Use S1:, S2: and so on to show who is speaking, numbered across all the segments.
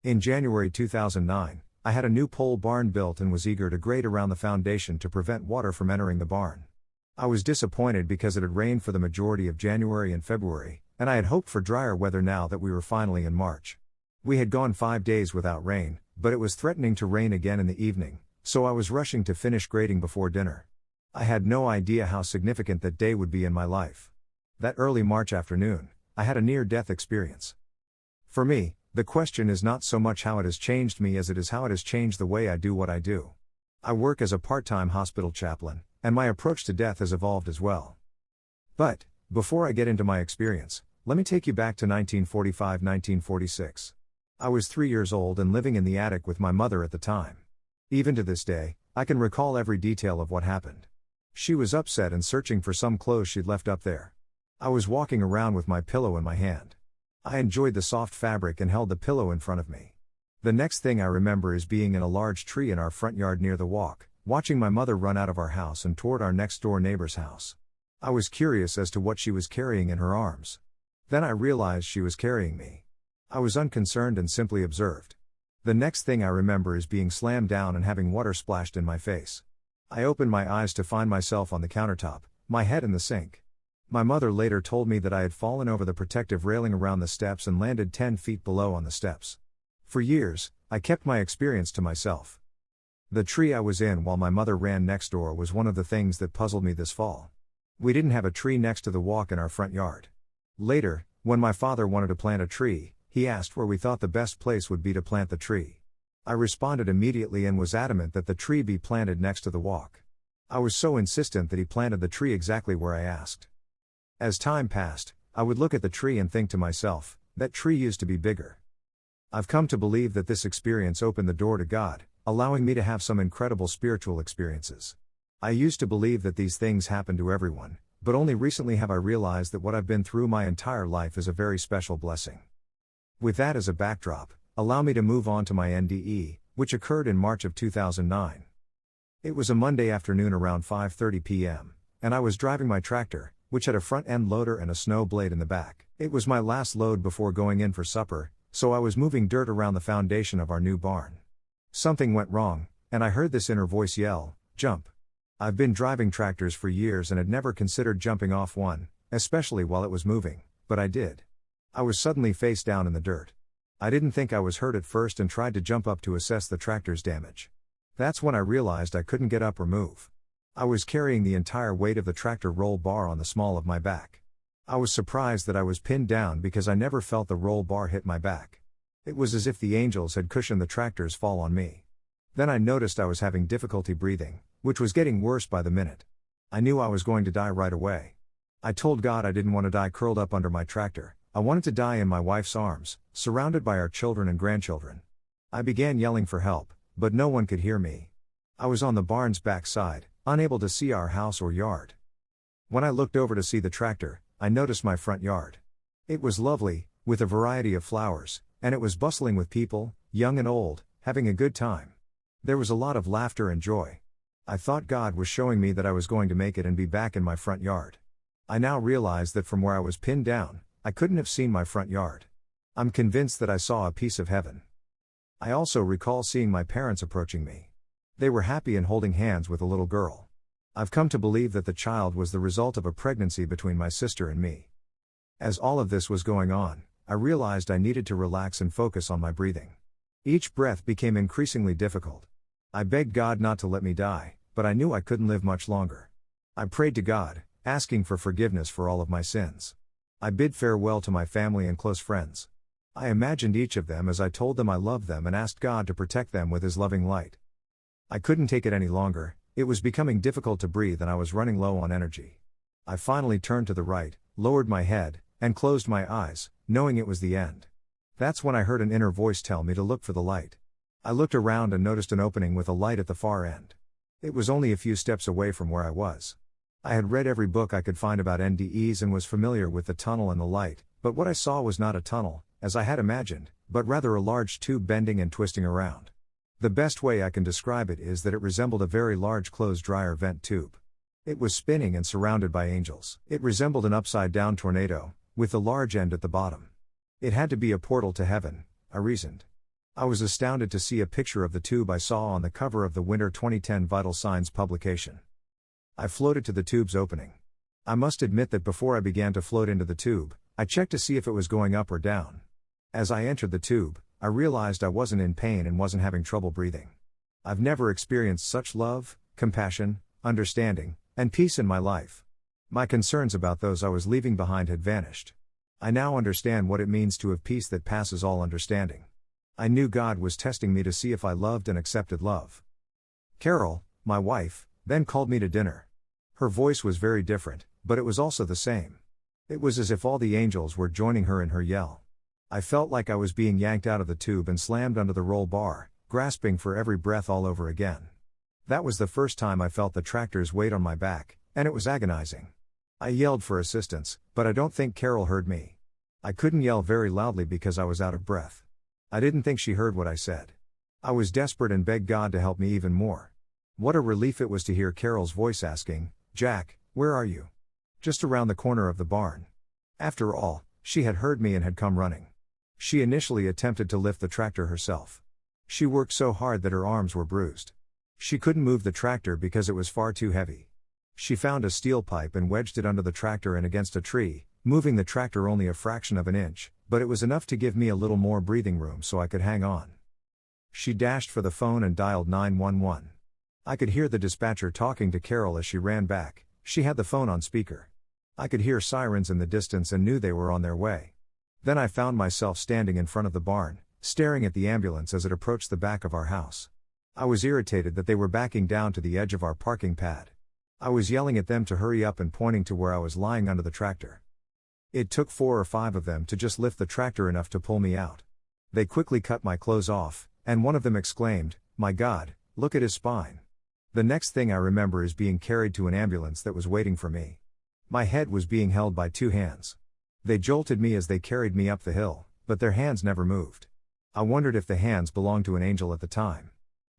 S1: In January 2009, I had a new pole barn built and was eager to grade around the foundation to prevent water from entering the barn. I was disappointed because it had rained for the majority of January and February, and I had hoped for drier weather now that we were finally in March. We had gone 5 days without rain, but it was threatening to rain again in the evening, so I was rushing to finish grading before dinner. I had no idea how significant that day would be in my life. That early March afternoon, I had a near-death experience. For me, the question is not so much how it has changed me as it is how it has changed the way I do what I do. I work as a part-time hospital chaplain, and my approach to death has evolved as well. But, before I get into my experience, let me take you back to 1945-1946. I was 3 years old and living in the attic with my mother at the time. Even to this day, I can recall every detail of what happened. She was upset and searching for some clothes she'd left up there. I was walking around with my pillow in my hand. I enjoyed the soft fabric and held the pillow in front of me. The next thing I remember is being in a large tree in our front yard near the walk, watching my mother run out of our house and toward our next door neighbor's house. I was curious as to what she was carrying in her arms. Then I realized she was carrying me. I was unconcerned and simply observed. The next thing I remember is being slammed down and having water splashed in my face. I opened my eyes to find myself on the countertop, my head in the sink. My mother later told me that I had fallen over the protective railing around the steps and landed 10 feet below on the steps. For years, I kept my experience to myself. The tree I was in while my mother ran next door was one of the things that puzzled me this fall. We didn't have a tree next to the walk in our front yard. Later, when my father wanted to plant a tree, he asked where we thought the best place would be to plant the tree. I responded immediately and was adamant that the tree be planted next to the walk. I was so insistent that he planted the tree exactly where I asked. As time passed, I would look at the tree and think to myself, that tree used to be bigger. I've come to believe that this experience opened the door to God, allowing me to have some incredible spiritual experiences. I used to believe that these things happen to everyone, but only recently have I realized that what I've been through my entire life is a very special blessing. With that as a backdrop, allow me to move on to my NDE, which occurred in March of 2009. It was a Monday afternoon around 5:30 p.m., and I was driving my tractor, which had a front-end loader and a snow blade in the back. It was my last load before going in for supper, so I was moving dirt around the foundation of our new barn. Something went wrong, and I heard this inner voice yell, "Jump." I've been driving tractors for years and had never considered jumping off one, especially while it was moving, but I did. I was suddenly face down in the dirt. I didn't think I was hurt at first and tried to jump up to assess the tractor's damage. That's when I realized I couldn't get up or move. I was carrying the entire weight of the tractor roll bar on the small of my back. I was surprised that I was pinned down because I never felt the roll bar hit my back. It was as if the angels had cushioned the tractor's fall on me. Then I noticed I was having difficulty breathing, which was getting worse by the minute. I knew I was going to die right away. I told God I didn't want to die curled up under my tractor. I wanted to die in my wife's arms, surrounded by our children and grandchildren. I began yelling for help, but no one could hear me. I was on the barn's back side, unable to see our house or yard. When I looked over to see the tractor, I noticed my front yard. It was lovely, with a variety of flowers, and it was bustling with people, young and old, having a good time. There was a lot of laughter and joy. I thought God was showing me that I was going to make it and be back in my front yard. I now realized that from where I was pinned down, I couldn't have seen my front yard. I'm convinced that I saw a piece of heaven. I also recall seeing my parents approaching me. They were happy and holding hands with a little girl. I've come to believe that the child was the result of a pregnancy between my sister and me. As all of this was going on, I realized I needed to relax and focus on my breathing. Each breath became increasingly difficult. I begged God not to let me die, but I knew I couldn't live much longer. I prayed to God, asking for forgiveness for all of my sins. I bid farewell to my family and close friends. I imagined each of them as I told them I loved them and asked God to protect them with His loving light. I couldn't take it any longer, it was becoming difficult to breathe and I was running low on energy. I finally turned to the right, lowered my head, and closed my eyes, knowing it was the end. That's when I heard an inner voice tell me to look for the light. I looked around and noticed an opening with a light at the far end. It was only a few steps away from where I was. I had read every book I could find about NDEs and was familiar with the tunnel and the light, but what I saw was not a tunnel, as I had imagined, but rather a large tube bending and twisting around. The best way I can describe it is that it resembled a very large closed dryer vent tube. It was spinning and surrounded by angels. It resembled an upside-down tornado, with the large end at the bottom. It had to be a portal to heaven, I reasoned. I was astounded to see a picture of the tube I saw on the cover of the winter 2010 Vital Signs publication. I floated to the tube's opening. I must admit that before I began to float into the tube, I checked to see if it was going up or down. As I entered the tube, I realized I wasn't in pain and wasn't having trouble breathing. I've never experienced such love, compassion, understanding, and peace in my life. My concerns about those I was leaving behind had vanished. I now understand what it means to have peace that passes all understanding. I knew God was testing me to see if I loved and accepted love. Carol, my wife, then called me to dinner. Her voice was very different, but it was also the same. It was as if all the angels were joining her in her yell. I felt like I was being yanked out of the tube and slammed under the roll bar, grasping for every breath all over again. That was the first time I felt the tractor's weight on my back, and it was agonizing. I yelled for assistance, but I don't think Carol heard me. I couldn't yell very loudly because I was out of breath. I didn't think she heard what I said. I was desperate and begged God to help me even more. What a relief it was to hear Carol's voice asking, "Jack, where are you?" Just around the corner of the barn. After all, she had heard me and had come running. She initially attempted to lift the tractor herself. She worked so hard that her arms were bruised. She couldn't move the tractor because it was far too heavy. She found a steel pipe and wedged it under the tractor and against a tree, moving the tractor only a fraction of an inch, but it was enough to give me a little more breathing room so I could hang on. She dashed for the phone and dialed 911. I could hear the dispatcher talking to Carol as she ran back. She had the phone on speaker. I could hear sirens in the distance and knew they were on their way. Then I found myself standing in front of the barn, staring at the ambulance as it approached the back of our house. I was irritated that they were backing down to the edge of our parking pad. I was yelling at them to hurry up and pointing to where I was lying under the tractor. It took 4 or 5 of them to just lift the tractor enough to pull me out. They quickly cut my clothes off, and one of them exclaimed, "My God, look at his spine." The next thing I remember is being carried to an ambulance that was waiting for me. My head was being held by 2 hands. They jolted me as they carried me up the hill, but their hands never moved. I wondered if the hands belonged to an angel at the time.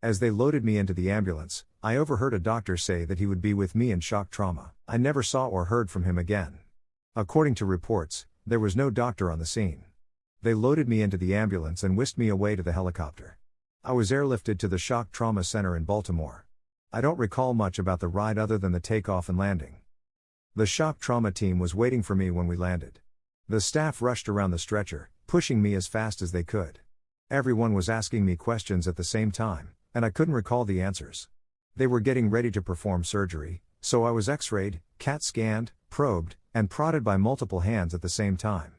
S1: As they loaded me into the ambulance, I overheard a doctor say that he would be with me in shock trauma. I never saw or heard from him again. According to reports, there was no doctor on the scene. They loaded me into the ambulance and whisked me away to the helicopter. I was airlifted to the shock trauma center in Baltimore. I don't recall much about the ride other than the takeoff and landing. The shock trauma team was waiting for me when we landed. The staff rushed around the stretcher, pushing me as fast as they could. Everyone was asking me questions at the same time, and I couldn't recall the answers. They were getting ready to perform surgery, so I was x-rayed, CAT scanned, probed, and prodded by multiple hands at the same time.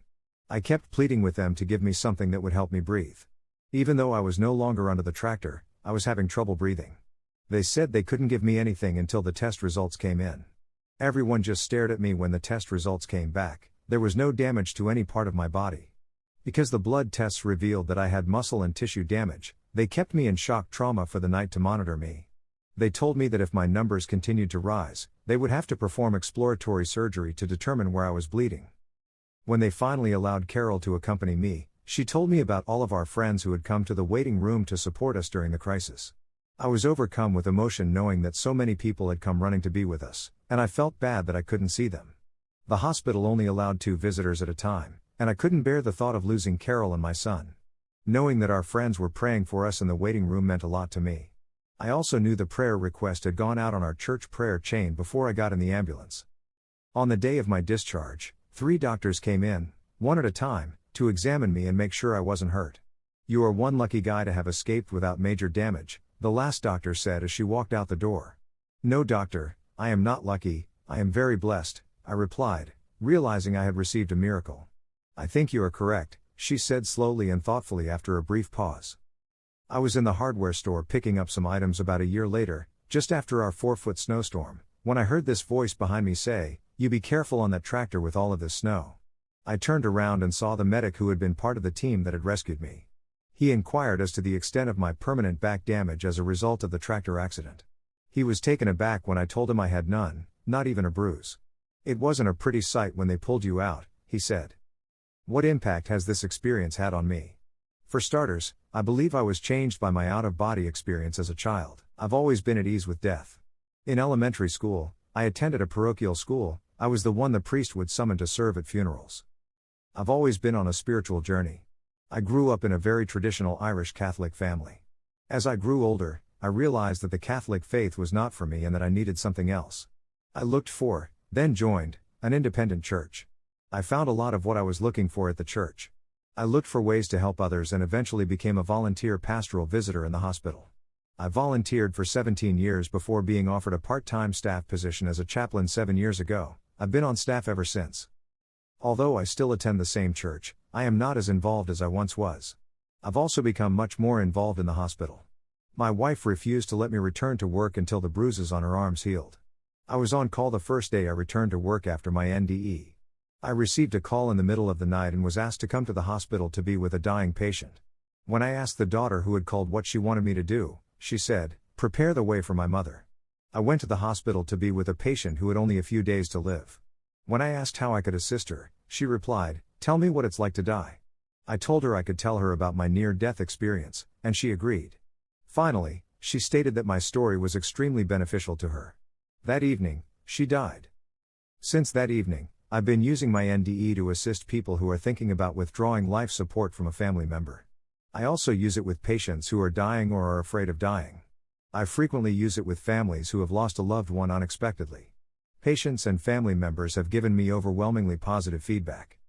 S1: I kept pleading with them to give me something that would help me breathe. Even though I was no longer under the tractor, I was having trouble breathing. They said they couldn't give me anything until the test results came in. Everyone just stared at me when the test results came back. There was no damage to any part of my body. Because the blood tests revealed that I had muscle and tissue damage, they kept me in shock trauma for the night to monitor me. They told me that if my numbers continued to rise, they would have to perform exploratory surgery to determine where I was bleeding. When they finally allowed Carol to accompany me, she told me about all of our friends who had come to the waiting room to support us during the crisis. I was overcome with emotion knowing that so many people had come running to be with us, and I felt bad that I couldn't see them. The hospital only allowed 2 visitors at a time, and I couldn't bear the thought of losing Carol and my son. Knowing that our friends were praying for us in the waiting room meant a lot to me. I also knew the prayer request had gone out on our church prayer chain before I got in the ambulance. On the day of my discharge, 3 doctors came in, one at a time, to examine me and make sure I wasn't hurt. "You are one lucky guy to have escaped without major damage," the last doctor said as she walked out the door. "No, doctor, I am not lucky, I am very blessed," I replied, realizing I had received a miracle. "I think you are correct," she said slowly and thoughtfully after a brief pause. I was in the hardware store picking up some items about a year later, just after our 4-foot snowstorm, when I heard this voice behind me say, "You be careful on that tractor with all of this snow." I turned around and saw the medic who had been part of the team that had rescued me. He inquired as to the extent of my permanent back damage as a result of the tractor accident. He was taken aback when I told him I had none, not even a bruise. "It wasn't a pretty sight when they pulled you out," he said. What impact has this experience had on me? For starters, I believe I was changed by my out-of-body experience as a child. I've always been at ease with death. In elementary school, I attended a parochial school. I was the one the priest would summon to serve at funerals. I've always been on a spiritual journey. I grew up in a very traditional Irish Catholic family. As I grew older, I realized that the Catholic faith was not for me and that I needed something else. I looked for, then joined, an independent church. I found a lot of what I was looking for at the church. I looked for ways to help others and eventually became a volunteer pastoral visitor in the hospital. I volunteered for 17 years before being offered a part-time staff position as a chaplain 7 years ago. I've been on staff ever since. Although I still attend the same church, I am not as involved as I once was. I've also become much more involved in the hospital. My wife refused to let me return to work until the bruises on her arms healed. I was on call the first day I returned to work after my NDE. I received a call in the middle of the night and was asked to come to the hospital to be with a dying patient. When I asked the daughter who had called what she wanted me to do, she said, "Prepare the way for my mother." I went to the hospital to be with a patient who had only a few days to live. When I asked how I could assist her, she replied, "Tell me what it's like to die." I told her I could tell her about my near-death experience, and she agreed. Finally, she stated that my story was extremely beneficial to her. That evening, she died. Since that evening, I've been using my NDE to assist people who are thinking about withdrawing life support from a family member. I also use it with patients who are dying or are afraid of dying. I frequently use it with families who have lost a loved one unexpectedly. Patients and family members have given me overwhelmingly positive feedback.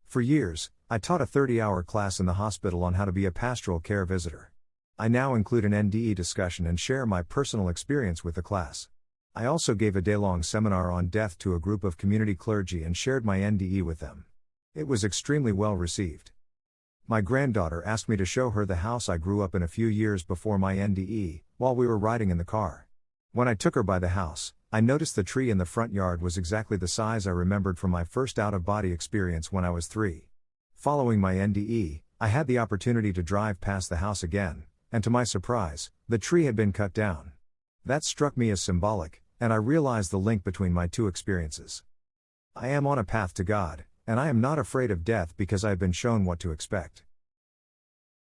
S1: For years, I taught a 30-hour class in the hospital on how to be a pastoral care visitor. I now include an NDE discussion and share my personal experience with the class. I also gave a day-long seminar on death to a group of community clergy and shared my NDE with them. It was extremely well received. My granddaughter asked me to show her the house I grew up in a few years before my NDE, while we were riding in the car. When I took her by the house, I noticed the tree in the front yard was exactly the size I remembered from my first out-of-body experience when I was 3. Following my NDE, I had the opportunity to drive past the house again, and to my surprise, the tree had been cut down. That struck me as symbolic, and I realized the link between my two experiences. I am on a path to God, and I am not afraid of death because I have been shown what to expect.